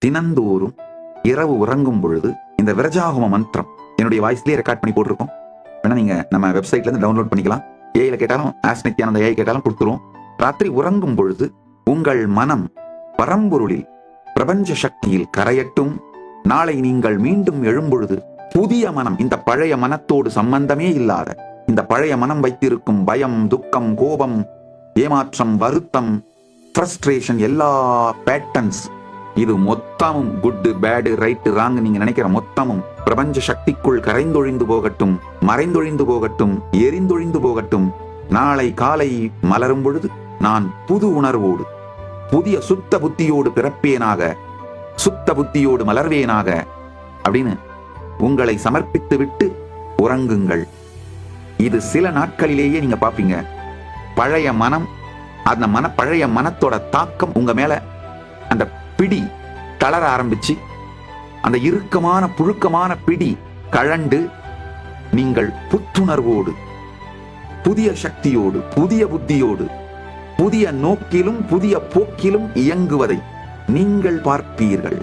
தினந்தோறும் இரவு உறங்கும் பொழுது இந்த விரஜாகம மந்திரம் என்னுடைய வாய்ஸ்லயே ரெக்கார்ட் பண்ணி போட்டிருக்கோம். வேணா நீங்க நம்ம வெப்சைட்ல இருந்து டவுன்லோட் பண்ணிக்கலாம். ஏஐல கேட்டாலும் ஆஸ்க் நித்யானந்த ஏஐ கேட்டாலும் கொடுத்துருவோம். ராத்திரி உறங்கும் பொழுது உங்கள் மனம் பரம்பொருளில் பிரபஞ்ச சக்தியில் கரையட்டும். நாளை நீங்கள் மீண்டும் எழும்பொழுது புதிய மனம், இந்த பழைய மனத்தோடு சம்பந்தமே இல்லாத இந்த பழைய மனம் வைத்திருக்கும் பயம், துக்கம், கோபம், ஏமாற்றம், வருத்தம், ஃப்ரஸ்ட்ரேஷன், எல்லா பேட்டர்ன்ஸ், இது மொத்தமும் குட், பேடு, ரைட், ராங் நீங்க நினைக்கிற மொத்தமும் பிரபஞ்ச சக்திக்குள் கரைந்தொழிந்து போகட்டும், மறைந்தொழிந்து போகட்டும், எரிந்தொழிந்து போகட்டும். நாளை காலை மலரும் பொழுது நான் புது உணர்வோடு புதிய சுத்த புத்தியோடு பிறப்பேனாக, சுத்த புத்தியோடு மலர்வேனாக அப்படின்னு உங்களை சமர்ப்பித்து விட்டு உறங்குங்கள். இது சில நாட்களிலேயே நீங்க பாப்பீங்க, பழைய மனம், அந்த பழைய மனத்தோட தாக்கம் உங்க மேல, அந்த பிடி தளர ஆரம்பிச்சு, அந்த இறுக்கமான புழுக்கமான பிடி கழண்டு நீங்கள் புத்துணர்வோடு, புதிய சக்தியோடு, புதிய புத்தியோடு, புதிய நோக்கிலும் புதிய போக்கிலும் இயங்குவதை நீங்கள் பார்ப்பீர்கள்.